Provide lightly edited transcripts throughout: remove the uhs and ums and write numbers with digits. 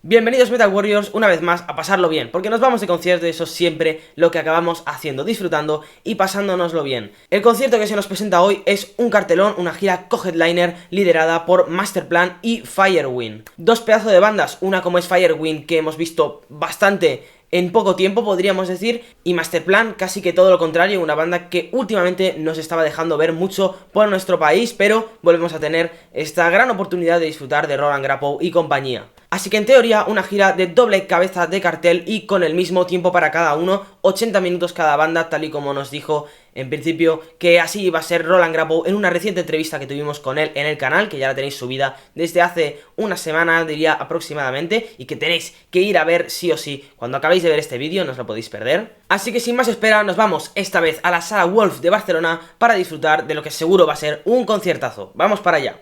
Bienvenidos Metal Warriors una vez más a pasarlo bien, porque nos vamos de concierto y eso es siempre lo que acabamos haciendo, disfrutando y pasándonoslo bien. El concierto que se nos presenta hoy es un cartelón, una gira co-headliner liderada por Masterplan y Firewind. Dos pedazos de bandas, una como es Firewind, que hemos visto bastante en poco tiempo podríamos decir, y Masterplan casi que todo lo contrario, una banda que últimamente nos estaba dejando ver mucho por nuestro país, pero volvemos a tener esta gran oportunidad de disfrutar de Roland Grapow y compañía. Así que en teoría una gira de doble cabeza de cartel y con el mismo tiempo para cada uno, 80 minutos cada banda, tal y como nos dijo en principio que así iba a ser Roland Grapow en una reciente entrevista que tuvimos con él en el canal, que ya la tenéis subida desde hace una semana, diría aproximadamente, y que tenéis que ir a ver sí o sí cuando acabéis de ver este vídeo, no os lo podéis perder. Así que sin más espera nos vamos esta vez a la Sala Wolf de Barcelona para disfrutar de lo que seguro va a ser un conciertazo. ¡Vamos para allá!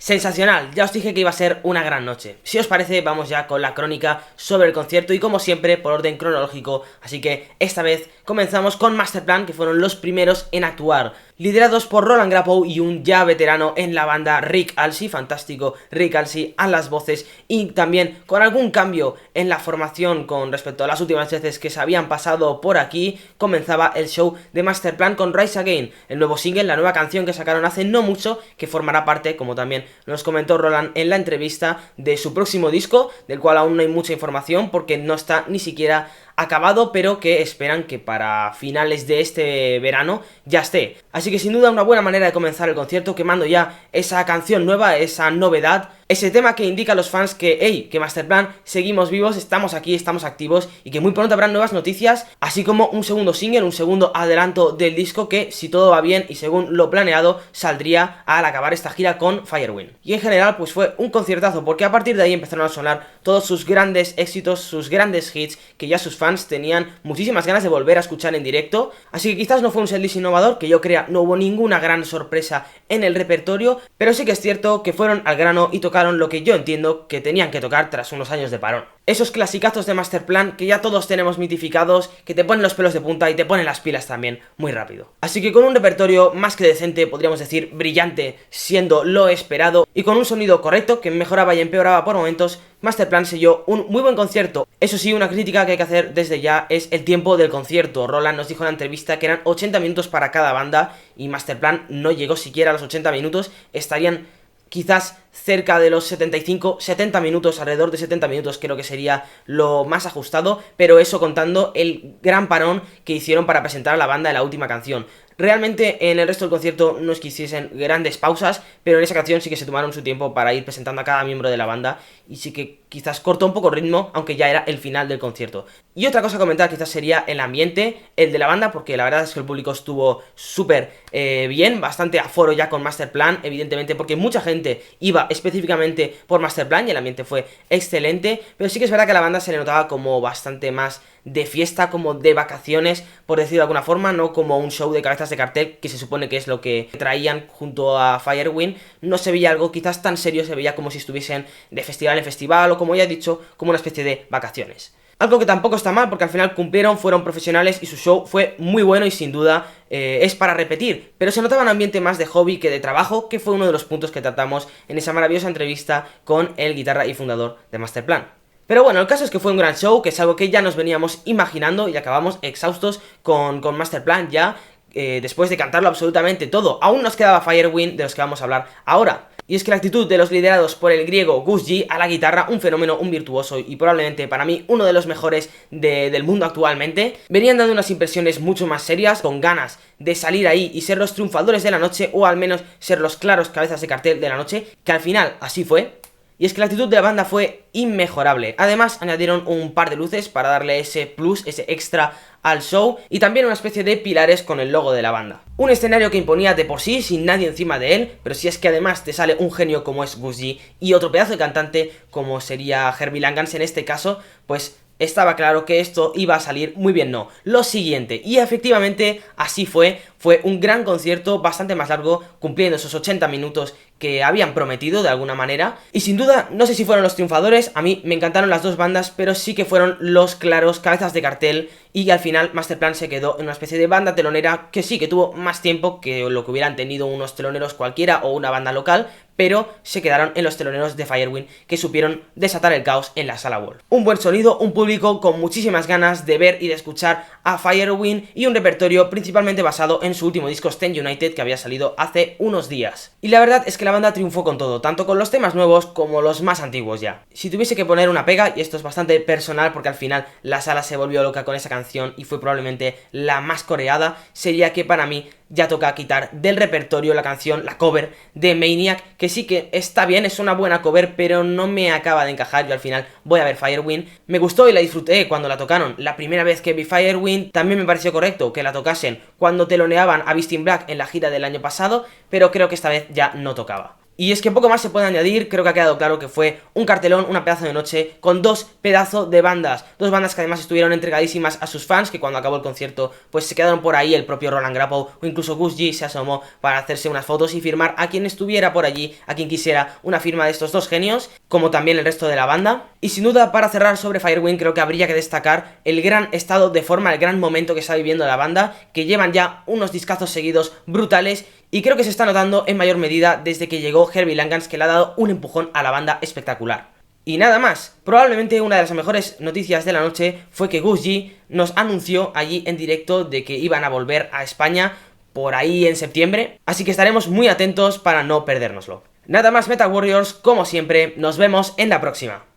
Sensacional, ya os dije que iba a ser una gran noche. Si os parece, vamos ya con la crónica sobre el concierto y como siempre por orden cronológico, así que esta vez comenzamos con Masterplan, que fueron los primeros en actuar, liderados por Roland Grapow y un ya veterano en la banda, Rick Alsey, fantástico Rick Alsey a las voces, y también con algún cambio en la formación con respecto a las últimas veces que se habían pasado por aquí. Comenzaba el show de Masterplan con Rise Again, el nuevo single, la nueva canción que sacaron hace no mucho, que formará parte, como también nos comentó Roland en la entrevista, de su próximo disco, del cual aún no hay mucha información porque no está ni siquiera acabado, pero que esperan que para finales de este verano ya esté. Así que sin duda una buena manera de comenzar el concierto, quemando ya esa canción nueva, esa novedad, ese tema que indica a los fans que, hey, que Masterplan seguimos vivos, estamos aquí, estamos activos y que muy pronto habrán nuevas noticias, así como un segundo single, un segundo adelanto del disco que, si todo va bien y según lo planeado, saldría al acabar esta gira con Firewind. Y en general pues fue un conciertazo, porque a partir de ahí empezaron a sonar todos sus grandes éxitos, sus grandes hits, que ya sus fans tenían muchísimas ganas de volver a escuchar en directo. Así que quizás no fue un setlist innovador, que yo crea no hubo ninguna gran sorpresa en el repertorio, pero sí que es cierto que fueron al grano y tocaron lo que yo entiendo que tenían que tocar tras unos años de parón. Esos clasicazos de Masterplan que ya todos tenemos mitificados, que te ponen los pelos de punta y te ponen las pilas también muy rápido. Así que con un repertorio más que decente, podríamos decir brillante, siendo lo esperado, y con un sonido correcto que mejoraba y empeoraba por momentos, Masterplan selló un muy buen concierto. Eso sí, una crítica que hay que hacer desde ya es el tiempo del concierto. Roland nos dijo en la entrevista que eran 80 minutos para cada banda y Masterplan no llegó siquiera a los 80 minutos, estarían quizás cerca de los 70 minutos, alrededor de 70 minutos creo que sería lo más ajustado, pero eso contando el gran parón que hicieron para presentar a la banda en la última canción. Realmente en el resto del concierto no es que hiciesen grandes pausas, pero en esa canción sí que se tomaron su tiempo para ir presentando a cada miembro de la banda y sí que quizás cortó un poco el ritmo, aunque ya era el final del concierto. Y otra cosa a comentar quizás sería el ambiente, el de la banda, porque la verdad es que el público estuvo súper bien, bastante aforo ya con Masterplan, evidentemente porque mucha gente iba específicamente por Masterplan y el ambiente fue excelente, pero sí que es verdad que a la banda se le notaba como bastante más de fiesta, como de vacaciones, por decirlo de alguna forma, no como un show de cabezas de cartel, que se supone que es lo que traían junto a Firewind. No se veía algo quizás tan serio, se veía como si estuviesen de festival en festival o, como ya he dicho, como una especie de vacaciones. Algo que tampoco está mal porque al final cumplieron, fueron profesionales y su show fue muy bueno y sin duda es para repetir. Pero se notaba un ambiente más de hobby que de trabajo, que fue uno de los puntos que tratamos en esa maravillosa entrevista con el guitarra y fundador de Masterplan. Pero bueno, el caso es que fue un gran show, que es algo que ya nos veníamos imaginando y acabamos exhaustos con Masterplan ya, después de cantarlo absolutamente todo. Aún nos quedaba Firewind, de los que vamos a hablar ahora. Y es que la actitud de los liderados por el griego Gus G a la guitarra, un fenómeno, un virtuoso y probablemente para mí uno de los mejores del mundo actualmente, venían dando unas impresiones mucho más serias, con ganas de salir ahí y ser los triunfadores de la noche, o al menos ser los claros cabezas de cartel de la noche, que al final así fue. Y es que la actitud de la banda fue inmejorable. Además añadieron un par de luces para darle ese plus, ese extra al show, y también una especie de pilares con el logo de la banda. Un escenario que imponía de por sí, sin nadie encima de él, pero si es que además te sale un genio como es Gus G y otro pedazo de cantante como sería Herbie Langans en este caso, pues estaba claro que esto iba a salir muy bien. No, lo siguiente, y efectivamente así fue un gran concierto, bastante más largo, cumpliendo esos 80 minutos que habían prometido de alguna manera, y sin duda, no sé si fueron los triunfadores, a mí me encantaron las dos bandas, pero sí que fueron los claros cabezas de cartel, y al final Masterplan se quedó en una especie de banda telonera que sí que tuvo más tiempo que lo que hubieran tenido unos teloneros cualquiera o una banda local, pero se quedaron en los teloneros de Firewind, que supieron desatar el caos en la sala Wall. Un buen sonido, un público con muchísimas ganas de ver y de escuchar a Firewind, y un repertorio principalmente basado en su último disco Stand United, que había salido hace unos días. Y la verdad es que la banda triunfó con todo, tanto con los temas nuevos como los más antiguos ya. Si tuviese que poner una pega, y esto es bastante personal porque al final la sala se volvió loca con esa canción y fue probablemente la más coreada, sería que para mí ya toca quitar del repertorio la canción, la cover de Maniac, que sí que está bien, es una buena cover, pero no me acaba de encajar. Yo al final voy a ver Firewind, me gustó y la disfruté cuando la tocaron. La primera vez que vi Firewind también me pareció correcto que la tocasen cuando teloneaban a Beast in Black en la gira del año pasado, pero creo que esta vez ya no tocaba. Y es que poco más se puede añadir, creo que ha quedado claro que fue un cartelón, una pedazo de noche, con dos pedazos de bandas. Dos bandas que además estuvieron entregadísimas a sus fans, que cuando acabó el concierto pues se quedaron por ahí, el propio Roland Grappow o incluso Gus G se asomó para hacerse unas fotos y firmar a quien estuviera por allí, a quien quisiera una firma de estos dos genios, como también el resto de la banda. Y sin duda, para cerrar sobre Firewind, creo que habría que destacar el gran estado de forma, el gran momento que está viviendo la banda, que llevan ya unos discazos seguidos brutales. Y creo que se está notando en mayor medida desde que llegó Herbie Langans, que le ha dado un empujón a la banda espectacular. Y nada más, probablemente una de las mejores noticias de la noche fue que Gus G nos anunció allí en directo de que iban a volver a España por ahí en septiembre, así que estaremos muy atentos para no perdérnoslo. Nada más, Metal Warriors, como siempre, nos vemos en la próxima.